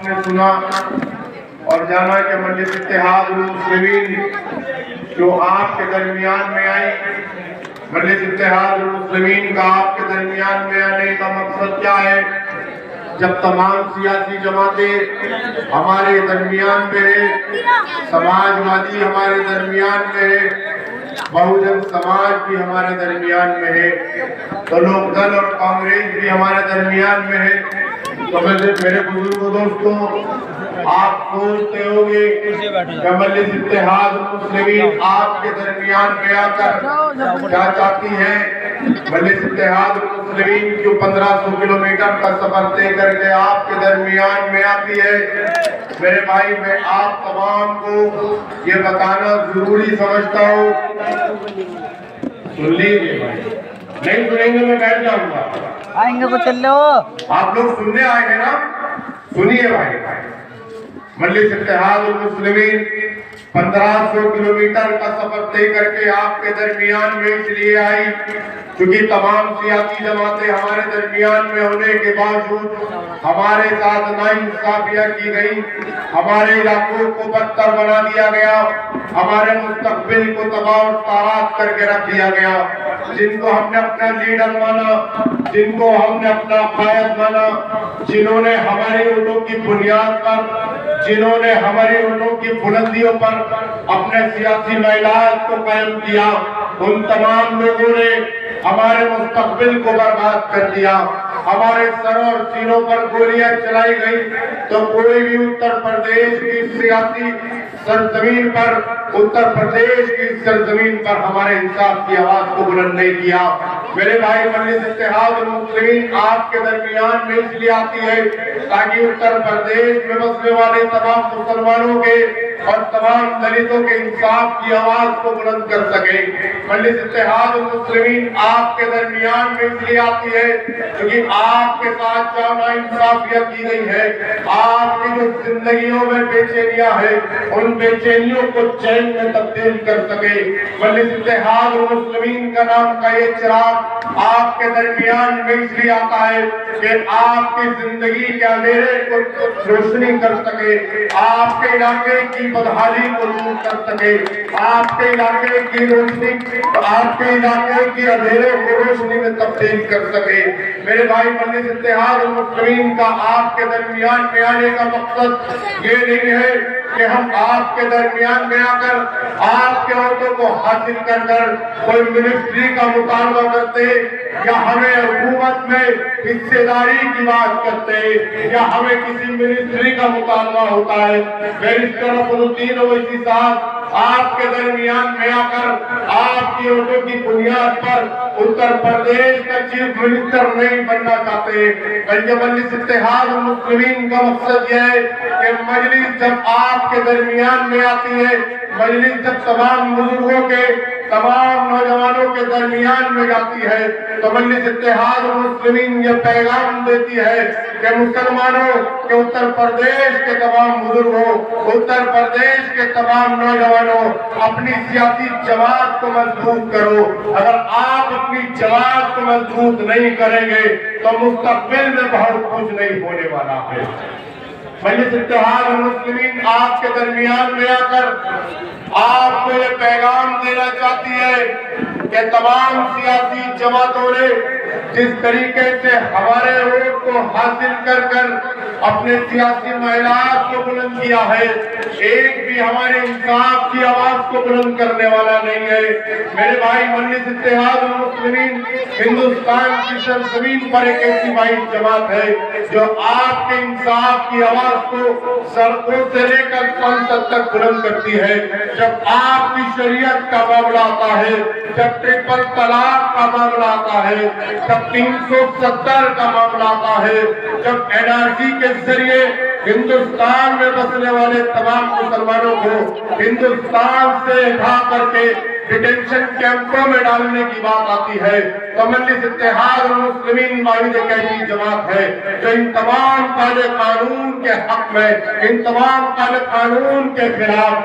آپ نے سنا اور جانا کہ مجلس اتحاد المسلمین جو آپ کے درمیان میں آئی، مجلس اتحاد المسلمین کا آپ کے درمیان میں آنے کا مقصد کیا ہے؟ جب تمام سیاسی جماعتیں ہمارے درمیان میں ہے، سماجوادی ہمارے درمیان میں ہے، بہوجن سماج بھی ہمارے درمیان میں ہے، تو لوک دل اور کانگریس بھی ہمارے درمیان میں ہے، تو میرے بزرگوں دوستوں، آپ سوچتے ہوں گے کہ مجلس اتحاد المسلمین آپ کے درمیان میں آ کر کیا چاہتی ہے؟ مجلس اتحاد المسلمین جو 1500 کلومیٹر کا سفر طے کر کے آپ کے درمیان میں آتی ہے، میرے بھائی میں آپ تمام کو یہ بتانا ضروری سمجھتا ہوں، سن لیجیے بھائی، نہیں سنیں گے میں بیٹھ جاؤں گا، آئیں گے کو چلو، آپ لوگ سننے آئے ہیں نا، سنیے بھائی، مجلس اتحاد المسلمین 1500 کلومیٹر کا سفر طے کر کے آپ کے درمیان میں اس لیے آئی کیونکہ تمام سیاسی جماعتیں ہمارے درمیان میں ہونے کے باوجود ہمارے ساتھ ناانصافیاں کی گئی، ہمارے علاقوں کو بدتر بنا دیا گیا، ہمارے مستقبل کو تباہ و تاراج کر کے رکھ دیا گیا، جن کو ہم نے اپنا لیڈر مانا، جن کو ہم نے اپنا قائد مانا، جنہوں نے ہماری اونٹوں کی بنیاد پر، جنہوں نے ہماری اونٹوں کی بلندیوں پر اپنے سیاسی میلات کو قائم کیا، ان تمام لوگوں نے ہمارے مستقبل کو برباد کر دیا، ہمارے سروں اور سینوں پر گولیاں چلائی گئی، تو کوئی بھی اتر پردیش کی سیاسی سرزمین پر، اتر پردیش کی سرزمین پر ہمارے انصاف کی آواز کو بلند نہیں کیا۔ میرے بھائی، مجلس اتحاد المسلمین آپ کے درمیان میں اس لیے آتی ہے تاکہ اتر پردیش میں بسنے والے تمام مسلمانوں کے اور تمام دلتوں کے انصاف کی آواز کو بلند کر سکے۔ مجلس اتحاد المسلمین آپ کے درمیان میں اس لیے آتی ہے کیونکہ آپ کے ساتھ جو ناانصافیاں کی گئی ہے، آپ کی جو زندگیوں میں بے چینیاں ہیں، ان بے چینیوں کو چین میں تبدیل کر سکے۔ مجلس اتحاد المسلمین کا نام کا یہ چراغ آپ کے درمیان میں اس لیے آتا ہے کہ آپ کی زندگی کے اندھیرے کو روشنی کر سکے، آپ کے علاقے کی بدحالی کو دور کر سکے، آپ کے علاقے کی روشنی، آپ کے علاقے کی اندھیرے کو روشنی میں تبدیل کر سکے۔ میرے بھائی، مجلس اتحاد المسلمین کا آپ کے درمیان میں آنے کا مقصد یہ نہیں ہے کہ ہم آپ کے درمیان میں آ کر آپ کے عہدوں کو حاصل کر کر کوئی منسٹری کا مطالبہ کرتے یا ہمیں حکومت میں حصے داری کی بات کرتے یا ہمیں کسی منسٹری کا مطالبہ ہوتا ہے۔ بیرسٹر فضل الدین اویسی صاحب آپ کے درمیان میں آ کر آپ کی عہدوں کی بنیاد پر اتر پردیش کا چیف منسٹر نہیں بننا چاہتے، بلکہ مجلس اتحاد المسلمین کا مقصد یہ ہے کہ مجلس جب آپ کے درمیان میں آتی ہے، مجلس جب تمام بزرگوں کے، تمام نوجوانوں کے درمیان میں جاتی ہے، تو مجلس اتحاد المسلمین یہ پیغام دیتی ہے کہ مسلمانوں کے اتر پردیش کے تمام بزرگوں، اتر پردیش کے تمام نوجوانوں، اپنی سیاسی جماعت کو مضبوط کرو۔ اگر آپ اپنی جماعت کو مضبوط نہیں کریں گے تو مستقبل میں بہت کچھ نہیں ہونے والا ہے۔ مجلس اتحاد المسلمین آپ کے درمیان میں آ کر آپ کو یہ پیغام دینا چاہتی ہے کہ تمام سیاسی جماعتوں نے جس طریقے سے ہمارے ووٹ کو حاصل کر کر اپنے سیاسی میلات کو بلند کیا ہے، ایک بھی ہمارے انصاف کی آواز کو بلند کرنے والا نہیں ہے۔ میرے بھائی، مجلس اتحاد المسلمین ہندوستان کی سرزمین پر ایک ایسی واحد جماعت ہے جو آپ کے انصاف کی آواز کو سڑکوں سے لے کر سنسد تک بلند کرتی ہے۔ جب آپ کی شریعت کا معاملہ آتا ہے، جب ٹرپل طلاق کا معاملہ آتا ہے، جب 370 کا معاملہ آتا ہے، جب NRC کے ذریعے ہندوستان میں بسنے والے تمام مسلمانوں کو ہندوستان سے اٹھا کر کے ڈیٹینشن کیمپوں میں ڈالنے کی بات آتی ہے، تو مجلس اتحاد المسلمین واحد ایک ایسی جماعت ہے جو ان تمام کالے قانون کے حق میں، ان تمام کالے قانون کے خلاف،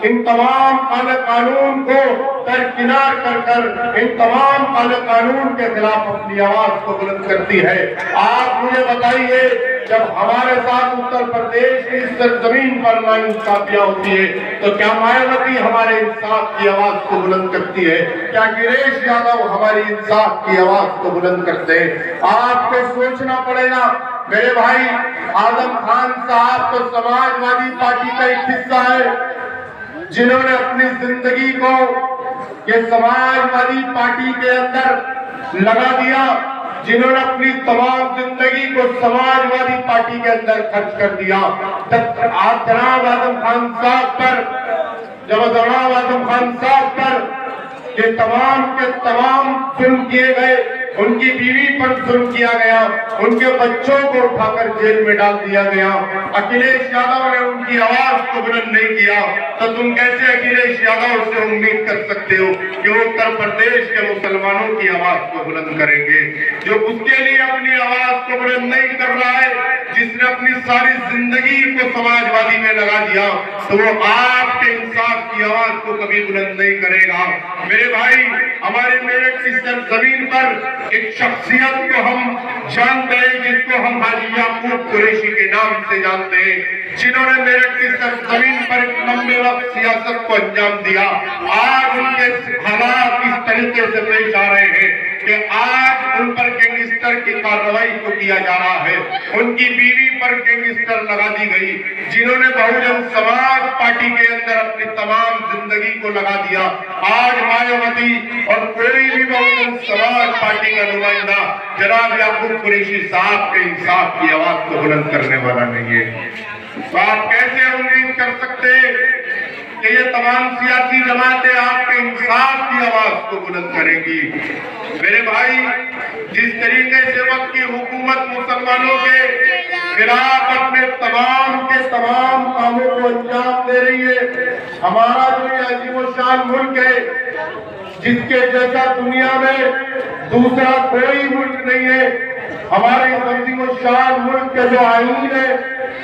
ان تمام کالے قانون کو درکنار کر کر ان تمام کالے قانون کے خلاف اپنی آواز کو بلند کرتی ہے۔ آپ مجھے بتائیے، جب ہمارے ساتھ اتر پردیش کی سرزمین پر ناانصافیاں ہوتی ہے تو کیا مایاوتی ہمارے انصاف کی آواز کو بلند کرتی ہے؟ کیا اکھلیش یادو ہماری انصاف کی آواز کو بلند کرتے ہیں؟ آپ کو سوچنا پڑے گا میرے بھائی، اعظم خان صاحب تو سماجوادی پارٹی کا ایک حصہ ہے، جنہوں نے اپنی زندگی کو یہ سماجوادی پارٹی کے اندر لگا دیا، جنہوں نے اپنی تمام زندگی کو سماجوادی پارٹی کے اندر خرچ کر دیا۔ جناب اعظم خان صاحب پر یہ تمام کے تمام ظلم کیے گئے، ان کی بیوی پر ظلم کیا گیا، ان کے بچوں کو اٹھا کر جیل میں ڈال دیا گیا۔ اکھلیش یادو نے ان کی آواز کو بلند نہیں کیا، تو تم کیسے اکھلیش یادو سے امید کر سکتے ہو کہ وہ اتر پردیش کے مسلمانوں کی آواز کو بلند کریں گے؟ جو اس کے لیے اپنی آواز کو بلند نہیں کر رہا ہے، جس نے اپنی ساری زندگی کو سماجوادی میں لگا دیا، تو وہ آپ کے انصاف کی آواز کو کبھی بلند نہیں کرے گا۔ میرے بھائی، ہمارے میرٹھ کی سرزمین پر ایک شخصیت کو ہم جانتے ہیں، جس کو ہم حاجی یعقوب قریشی کے نام سے جانتے ہیں، جنہوں نے میرٹھ کی سرزمین پر ایک لمبے وقت سیاست کو انجام دیا۔ آج ان کے حالات اس طریقے سے پیش آ رہے ہیں کہ آج ان پر گینگسٹر کی کارروائی کو کیا جا رہا ہے، ان کی بیوی پر گینگسٹر لگا دی گئی، جنہوں نے بہوجن سماج پارٹی کے اندر اپنی تمام زندگی کو لگا دیا۔ آج مایاوتی اور کوئی بھی بہوجن سماج پارٹی کا نمائندہ جناب یعقوب قریشی صاحب کے انصاف کی آواز کو بلند کرنے والا نہیں ہے۔ تو آپ کیسے امید کر سکتے کہ یہ تمام سیاسی جماعتیں آپ کے انصاف کی آواز کو بلند کریں گی؟ میرے بھائی، جس طریقے سے وقت کی حکومت مسلمانوں کے خلاف اپنے تمام کے تمام کاموں کو انجام دے رہی ہے، ہمارا جو یہ عظیم الشان ملک ہے، جس کے جیسا دنیا میں دوسرا کوئی ملک نہیں ہے، ہمارے عظیم الشان ملک کے جو آئین ہے،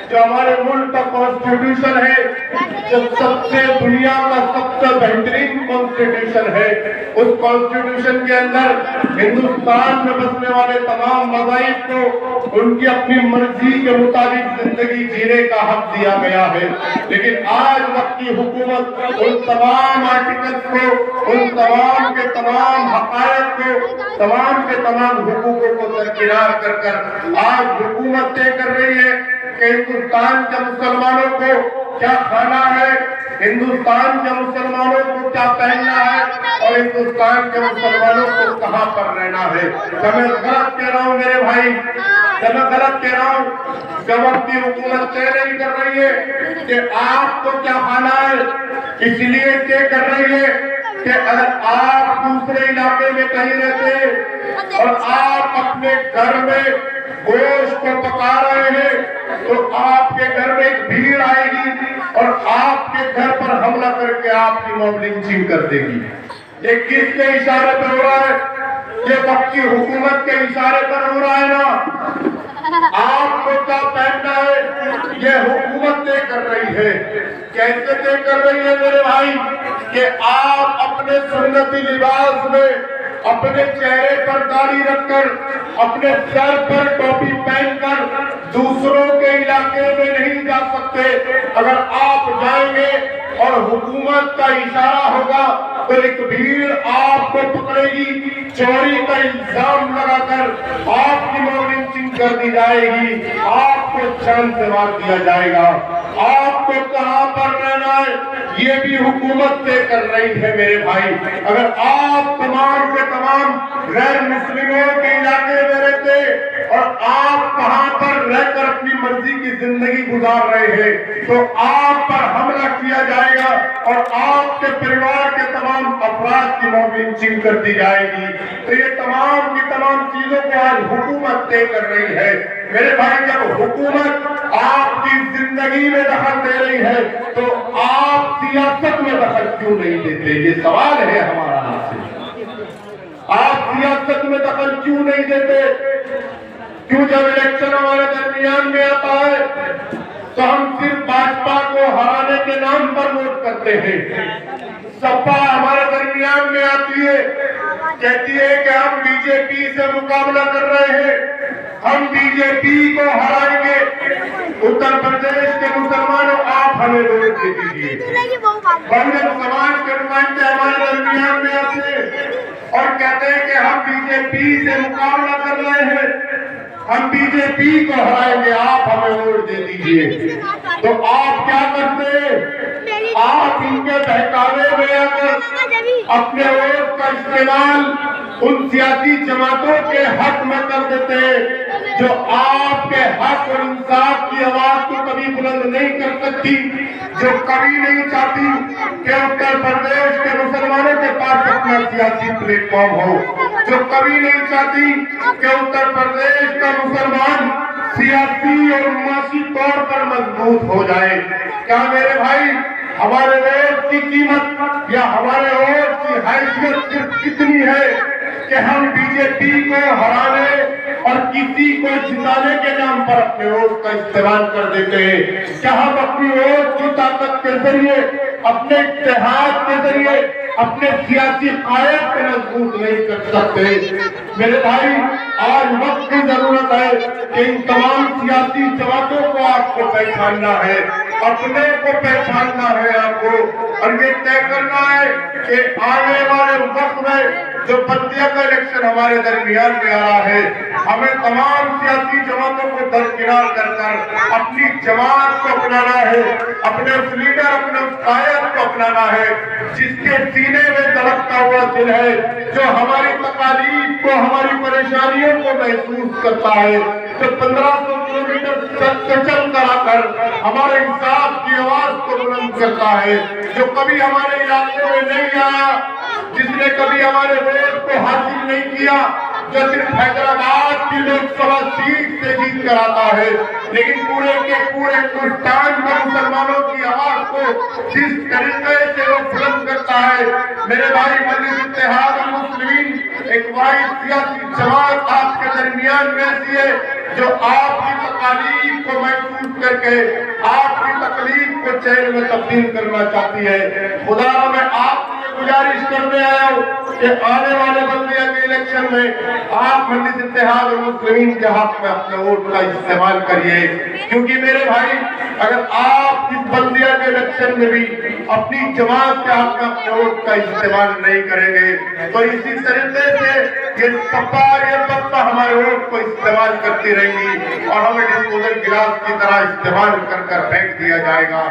جو ہمارے ملک کا کانسٹیٹیوشن ہے، جو سب سے دنیا کا سب سے بہترین کانسٹیٹیوشن ہے، اس کانسٹیٹیوشن کے اندر ہندوستان میں بسنے والے تمام مذاہب کو ان کی اپنی مرضی کے مطابق زندگی جینے کا حق دیا گیا ہے۔ لیکن آج وقت کی حکومت ان تمام آرٹیکلز کو، ان تمام کے تمام حقائق کو، تمام کے تمام حقوقوں کو درکنار کر کر آج حکومت طے کر رہی ہے کہ ہندوستان کے مسلمانوں کو کیا کھانا ہے، ہندوستان کے مسلمانوں کو کیا پہننا ہے، اور ہندوستان کے مسلمانوں کو کہاں پر رہنا ہے۔ جب میں غلط کہہ رہا ہوں میرے بھائی، جب میں غلط کہہ رہا ہوں، جب اپنی حکومت طے نہیں کر رہی ہے کہ آپ کو کیا کھانا ہے، اس لیے طے کر رہی ہے کہ اگر آپ دوسرے علاقے میں کہیں رہتے ہیں اور آپ اپنے گھر میں گوشت کو پکا رہے ہیں تو آپ کے گھر میں ایک بھیڑ آئے گی اور آپ کے گھر پر حملہ کر کے آپ کی موب لنچنگ کر دے گی۔ یہ کس کے اشارے پر ہو رہا ہے؟ یہ وقت کی حکومت کے اشارے پر ہو رہا ہے نا۔ آپ کو کیا پہننا ہے یہ حکومت طے کر رہی ہے۔ کیسے طے کر رہی ہے میرے بھائی؟ کہ آپ اپنے سنتی لباس میں اپنے چہرے پر داڑھی رکھ کر، اپنے سر پر ٹوپی پہن کر دوسروں کے علاقے میں نہیں جا سکتے۔ اگر آپ جائیں گے اور حکومت کا اشارہ ہوگا تو ایک بھیڑ آپ کو پکڑے گی، چوری کا الزام لگا کر آپ کی موب لنچنگ کر دی جائے گی، آپ کو جان سے مار دیا جائے گا۔ آپ کو کہاں پر رہنا ہے یہ بھی حکومت طے کر رہی ہے میرے بھائی۔ اگر آپ تمام کے تمام غیر مسلموں کے علاقے میں رہتے اور آپ کہاں پر رہ کر اپنی مرضی کی زندگی گزار رہے ہیں تو آپ پر حملہ کیا جائے گا اور آپ کے پریوار کے تمام افراد کی موب لنچنگ کر دی جائے گی۔ تو یہ تمام کی تمام چیزوں کو آج حکومت طے کر رہی ہے میرے بھائی۔ جب حکومت آپ کی زندگی میں دخل دے رہی ہے تو آپ سیاست میں دخل کیوں نہیں دیتے؟ یہ سوال ہے ہمارا آپ سے۔ آپ سیاست میں دخل کیوں نہیں دیتے؟ کیوں جب الیکشن ہمارے درمیان میں آتا ہے تو ہم صرف بھاجپا کو ہرانے کے نام پر ووٹ کرتے ہیں؟ سپا ہمارے درمیان میں آتی ہے، کہتی ہے کہ ہم بی جے پی سے مقابلہ کر رہے ہیں، ہم بی جے پی کو ہرائیں گے، اتر پردیش کے مسلمانوں آپ ہمیں ووٹ دے دیجیے۔ بہوجن سماج کے نمائندے ہمارے درمیان میں آتے ہیں اور کہتے ہیں کہ ہم بی جے پی سے مقابلہ کر رہے ہیں، ہم بی جے پی کو ہرائیں گے، آپ ہمیں ووٹ دے دیجیے۔ تو آپ کیا کرتے ہیں؟ آپ ان کے بہکاوے میں آ کر اپنے ووٹ کا استعمال ان سیاسی جماعتوں کے حق میں کر دیتے ہیں جو آپ کے حق اور انصاف کی آواز کو کبھی بلند نہیں کر سکتی، جو کبھی نہیں چاہتی کہ اتر پردیش کے مسلمانوں کے پاس اپنا سیاسی پلیٹ فارم ہو، جو کبھی نہیں چاہتی کہ اتر پردیش کا مسلمان سیاسی اور معاشی طور پر مضبوط ہو جائے۔ کیا میرے بھائی ہمارے ووٹ کی قیمت یا ہمارے ووٹ کی حیثیت صرف اتنی ہے کہ ہم بی جے پی کو ہرانے اور کسی کو جتانے کے نام پر اپنے ووٹ کا استعمال کر دیتے ہیں؟ کیا ہم اپنی ووٹ کی طاقت کے ذریعے، اپنے اتحاد کے ذریعے اپنے سیاسی قائد کو مضبوط نہیں کر سکتے؟ میرے بھائی آج وقت کی ضرورت ہے کہ ان تمام سیاسی جماعتوں کو آپ کو پہچاننا ہے، اپنے کو پہچاننا ہے آپ کو، اور یہ طے کرنا ہے کہ آنے والے وقت میں جو بلدیہ کا الیکشن ہمارے درمیان میں آ رہا ہے، ہمیں تمام سیاسی جماعتوں کو درکنار کر کر اپنی جماعت کو اپنانا ہے، اپنے اس لیڈر، اپنے اس قائد کو اپنانا ہے جس کے سینے میں دھڑکتا ہوا دل ہے، جو ہماری تکالیف کو، ہماری پریشانیوں کو محسوس کرتا ہے، جو 1500 کلومیٹر چل کر آ کر ہمارے انصاف کی آواز کو بلند کرتا ہے، جو کبھی ہمارے علاقے میں نہیں آیا، جس نے کبھی ہمارے ووٹ کو حاصل نہیں کیا، جو صرف حیدرآباد کی لوک سبھا سیٹ سے جیت کر آتا ہے، لیکن پورے کے پورے ہندوستان میں مسلمانوں کی آواز کو جس طریقے سے وہ بلند کرتا ہے۔ میرے بھائی مجلس اتحاد المسلمین ایک واحد سیاسی جماعت آپ کے درمیان میں ایسی ہے جو آپ کی تکالیف کو محسوس کر کے آپ کی تکلیف کو چین میں تبدیل کرنا چاہتی ہے۔ خدا میں آپ سے گزارش کرنے آیا ہوں کہ آنے والے بلدیہ کے الیکشن میں آپ مجلس اتحاد المسلمین کے حق میں اپنے ووٹ کا استعمال کریے، کیونکہ میرے بھائی اگر آپ اس بلدیہ کے الیکشن میں بھی اپنی جماعت کے حق میں اپنے ووٹ کا استعمال نہیں کریں گے تو اسی طریقے سے یہ سپا اور یہ بسپا ہمارے ووٹ کو استعمال کرتی رہیں گی اور ہمیں ڈسپوزل گلاس کی طرح استعمال کر کر پھینک دیا جائے گا۔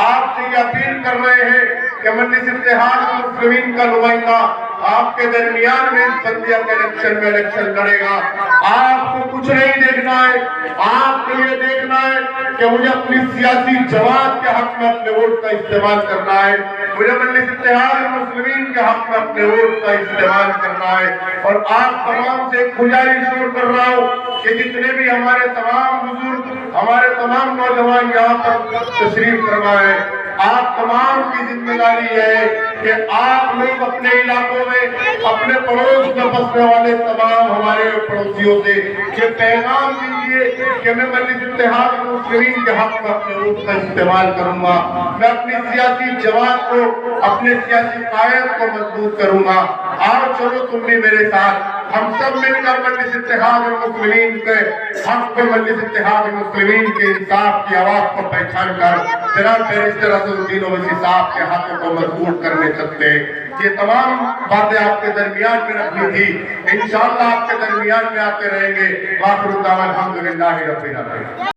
آپ سے یہ اپیل کر رہے ہیں کہ مجلس اتحاد المسلمین کا نمائندہ آپ کے درمیان میں اس بلدیہ کے الیکشن لڑے گا۔ آپ کو کچھ نہیں دیکھنا ہے، آپ کو یہ دیکھنا ہے کہ مجھے اپنی سیاسی جماعت کے حق میں اپنے ووٹ کا استعمال کرنا ہے، مجھے مجلس اتحاد المسلمین کے حق میں اپنے ووٹ کا استعمال کرنا ہے۔ اور آپ تمام سے گزارش کر رہا ہوں کہ جتنے بھی ہمارے تمام بزرگ، ہمارے تمام نوجوان یہاں پر تشریف فرما ہے، آپ تمام کی ذمہ داری ہے کہ آپ لوگ اپنے علاقوں میں اپنے پڑوس میں بسنے والے تمام ہمارے پڑوسیوں سے یہ پیغام دیجیے کہ میں مجلس اتحاد المسلمین کے حق میں اپنے ووٹ کا استعمال کروں گا، میں اپنی سیاسی جماعت کو، اپنے سیاسی قائد کو مضبوط کروں گا۔ آؤ چلو تم بھی میرے ساتھ، ہم سب مل کر مجلس اتحاد المسلمین کے حق پہ، مجلس اتحاد المسلمین کے انصاف کی آواز کو پہچان کر جناب بیرسٹر اسد الدین اویسی صاحب کے حق کو مضبوط کرنے چلتے ہیں۔ یہ تمام باتیں آپ کے درمیان میں رکھنی تھی، انشاءاللہ آپ کے درمیان میں آتے رہیں گے۔ وآخر دعوانا الحمدللہ رب العالمین۔